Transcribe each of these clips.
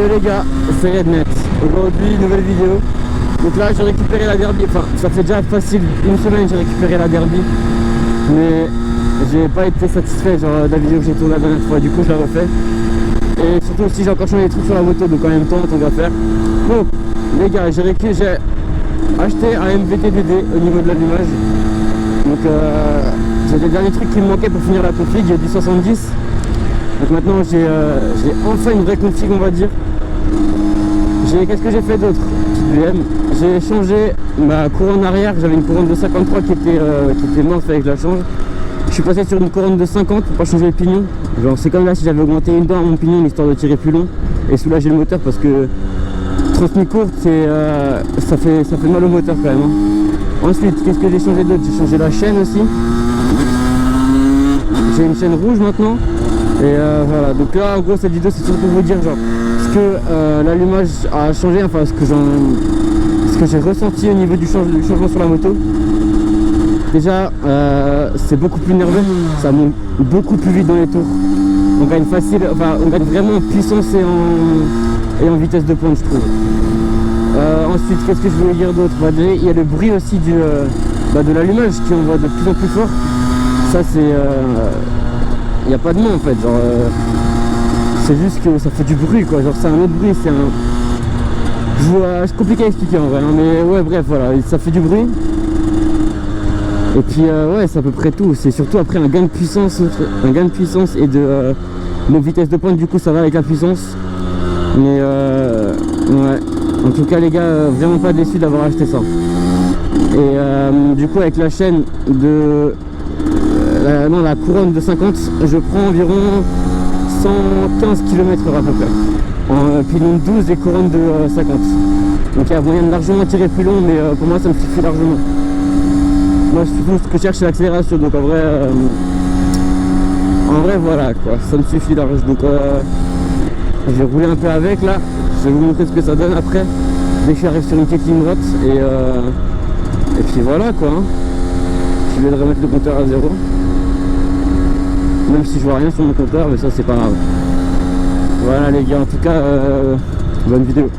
Yo les gars, c'est Rednet. Aujourd'hui, nouvelle vidéo. Donc là, j'ai récupéré la Derby. Enfin, ça fait déjà facile une semaine que j'ai récupéré la Derby. Mais j'ai pas été satisfait genre de la vidéo que j'ai tournée la dernière fois. Du coup, je la refais. Et surtout aussi, j'ai encore changé des trucs sur la moto. Donc en même temps, on va faire. Bon, les gars, j'ai acheté un MVT-DD au niveau de l'allumage. Donc j'ai des derniers trucs qui me manquaient pour finir la config du 70. Donc maintenant j'ai enfin une vraie config, on va dire. Qu'est-ce que j'ai fait d'autre? Petite BM. J'ai changé ma couronne arrière. J'avais une couronne de 53 qui était morte, fallait que je la change. Je suis passé sur une couronne de 50 pour pas changer le pignon. Genre c'est comme là si j'avais augmenté une dent à mon pignon histoire de tirer plus long et soulager le moteur parce que transmis courte ça fait mal au moteur quand même hein. Ensuite qu'est-ce que j'ai changé d'autre? J'ai changé la chaîne aussi. J'ai une chaîne rouge maintenant. Et voilà, donc là en gros cette vidéo c'est surtout pour vous dire genre ce que l'allumage a changé, enfin ce que j'ai ressenti au niveau du changement sur la moto. Déjà c'est beaucoup plus nerveux, ça monte beaucoup plus vite dans les tours. On gagne on gagne vraiment en puissance et en vitesse de pointe je trouve. Ensuite qu'est-ce que je voulais dire d'autre? Il y a le bruit aussi de l'allumage qui envoie de plus en plus fort. Ça c'est... il n'y a pas de mots en fait, genre c'est juste que ça fait du bruit quoi, genre c'est un autre bruit, c'est compliqué à expliquer en vrai, hein, mais ouais bref voilà, ça fait du bruit. Et puis ouais c'est à peu près tout, c'est surtout après un gain de puissance et de vitesse de pointe, du coup ça va avec la puissance. Mais ouais, en tout cas les gars, vraiment pas déçu d'avoir acheté ça. Et du coup avec la chaîne de... la couronne de 50, je prends environ 115 km à peu près en pylône 12 et couronne de 50. Donc il y a moyen de largement tirer plus long, mais pour moi ça me suffit largement. Moi surtout ce que je cherche c'est l'accélération, donc en vrai voilà quoi, ça me suffit large. Donc je vais rouler un peu avec là, je vais vous montrer ce que ça donne après dès que j'arrive sur une petite ligne droite et puis voilà quoi hein. Je vais remettre le compteur à 0. Même si je vois rien sur mon compteur, mais ça c'est pas grave. Voilà les gars, en tout cas bonne vidéo.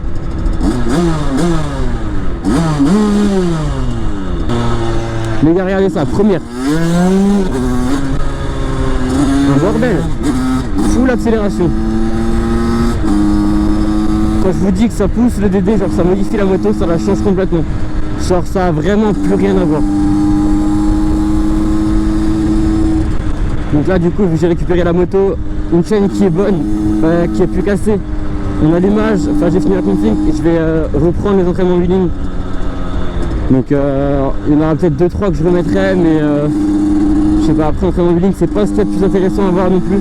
Les gars regardez ça, première. Un bordel. Full accélération. Quand je vous dis que ça pousse le DD, genre ça modifie la moto, ça la change complètement. Genre ça a vraiment plus rien à voir. Donc là du coup j'ai récupéré la moto, une chaîne qui est bonne, qui est plus cassée, mon allumage, enfin j'ai fini la config et je vais reprendre les entraînements wheeling. Donc il y en aura peut-être 2-3 que je remettrai, mais je sais pas, après entraînement wheeling c'est pas ce qu'il y a de plus intéressant à voir non plus.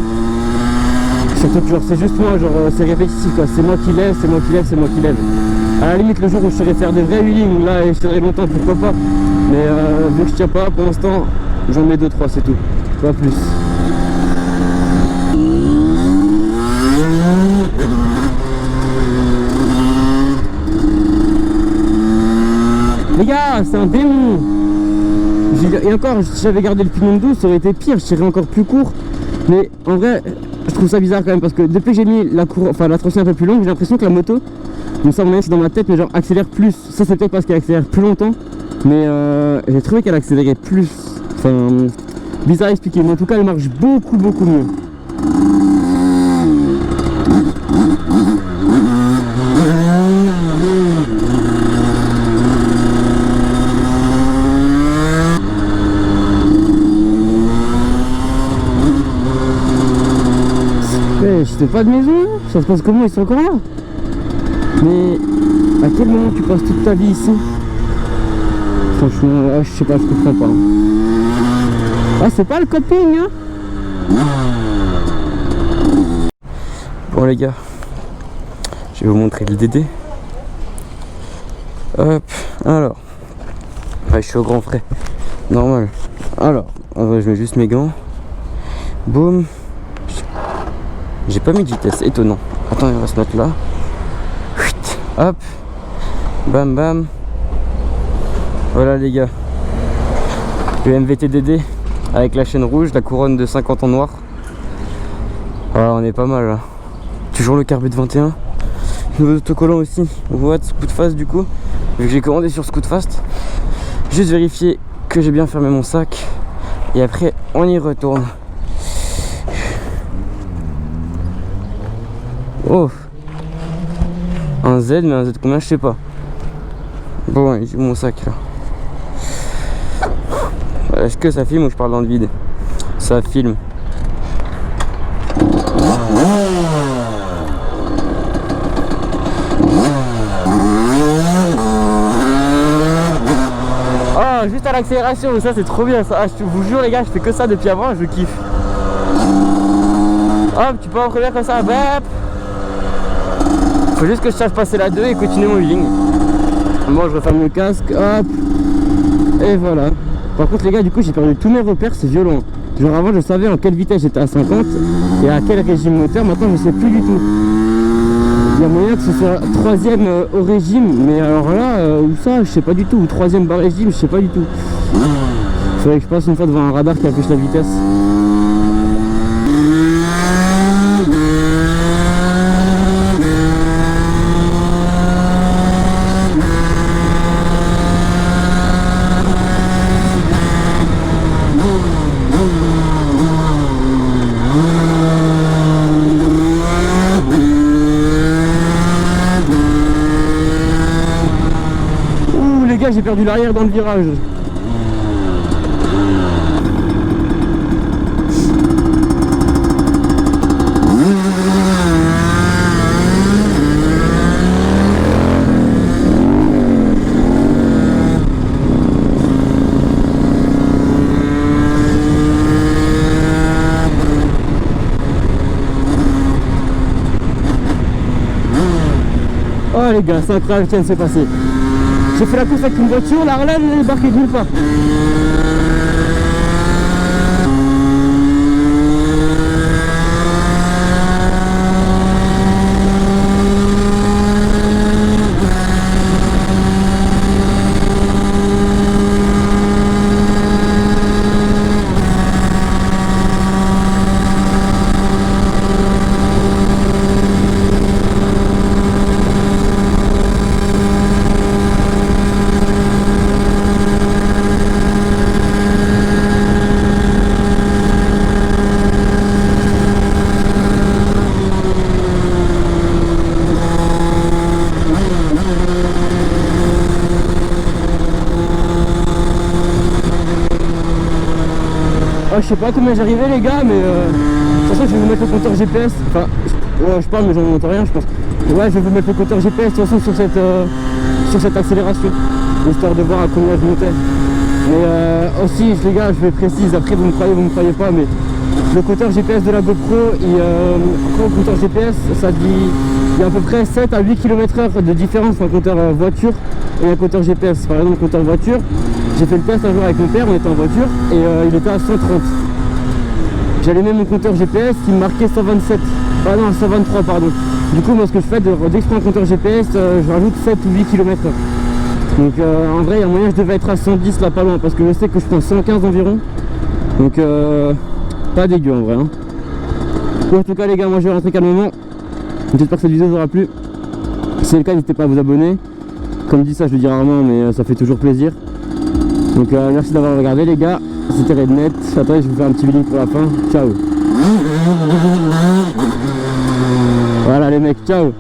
Surtout que genre c'est juste moi, genre c'est répétitif quoi, c'est moi qui lève, c'est moi qui lève, c'est moi qui lève. À la limite le jour où je saurais faire des vrais wheeling, là et je serai longtemps pourquoi pas, mais vu que je tiens pas pour l'instant, j'en mets 2-3 c'est tout. Pas plus. Les gars, c'est un démon. Et encore, si j'avais gardé le pignon de 12, ça aurait été pire, je tirais encore plus court. Mais en vrai, je trouve ça bizarre quand même parce que depuis que j'ai mis la traction un peu plus longue, j'ai l'impression que la moto, donc ça c'est dans ma tête, mais genre accélère plus. Ça c'est peut-être parce qu'elle accélère plus longtemps, mais j'ai trouvé qu'elle accélérait plus. Enfin, bizarre à expliquer, mais en tout cas elle marche beaucoup mieux. Ouais, j'étais pas de maison, ça se passe comment? Ils sont encore là? Mais à quel moment tu passes toute ta vie ici? Franchement, je sais pas, je comprends pas. Ah, c'est pas le coping hein. Bon les gars, je vais vous montrer le DD. Hop, alors ouais, je suis au grand frais, normal. Alors, en vrai je mets juste mes gants. Boum. J'ai pas mis de vitesse, étonnant. Attends, on va se mettre là. Hop. Bam bam. Voilà les gars, le MVT-DD avec la chaîne rouge, la couronne de 50 en noir. Voilà, on est pas mal là. Toujours le carbu de 21. Nouveau autocollant aussi, What Scootfast du coup, vu que j'ai commandé sur Scootfast. Juste vérifier que j'ai bien fermé mon sac et après on y retourne. Oh, un Z, mais un Z combien, je sais pas. Bon, j'ai mon sac là. Est-ce que ça filme ou je parle dans le vide? Ça filme. Oh, juste à l'accélération, ça c'est trop bien ça. Ah, je vous jure les gars, je fais que ça depuis avant, je kiffe. Hop, tu peux en première comme ça, bap. Faut juste que je sache passer la 2 et continuer mon wheeling. Bon, je referme le casque, hop. Et voilà. Par contre les gars, du coup j'ai perdu tous mes repères, c'est violent. Genre avant je savais en quelle vitesse j'étais à 50 et à quel régime moteur, maintenant je sais plus du tout. Il y a moyen que ce soit 3ème au régime, mais alors là, où ça, je sais pas du tout, ou 3ème bas régime, je sais pas du tout. Faudrait que je passe une fois devant un radar qui affiche la vitesse. J'ai perdu l'arrière dans le virage. Oh les gars, c'est incroyable ce qui vient de se passer. J'ai fait la course avec une voiture, la relève elle est débarquée de nulle part. Je sais pas comment j'arrivais les gars, mais de toute façon je vais vous mettre le compteur GPS. Enfin, ouais, je parle mais j'en monte rien je pense. Ouais, je vais vous mettre le compteur GPS de toute façon sur cette accélération, histoire de voir à combien je montais. Mais aussi les gars, je vais préciser, après vous me croyez pas, mais le compteur GPS de la GoPro, le compteur GPS, ça dit il y a à peu près 7 à 8 km/h de différence entre un compteur voiture et un compteur GPS. Par exemple, le compteur voiture, j'ai fait le test un jour avec mon père, on était en voiture et il était à 130. J'allumais mon compteur GPS qui me marquait 127. Ah non, 123 pardon. Du coup moi ce que je fais, dès que je prends un compteur GPS, je rajoute 7 ou 8 km/h. Donc en vrai il y a moyen que je devais être à 110 là pas loin, parce que je sais que je prends 115 environ. Donc pas dégueu en vrai hein. Bon, en tout cas les gars, moi je vais rentrer calmement. J'espère que cette vidéo vous aura plu. Si c'est le cas, n'hésitez pas à vous abonner. Comme dit ça, je le dis rarement, mais ça fait toujours plaisir. Donc merci d'avoir regardé les gars. C'était Rednet. Attendez, je vais vous faire un petit vidéo pour la fin. Ciao. Voilà les mecs, ciao.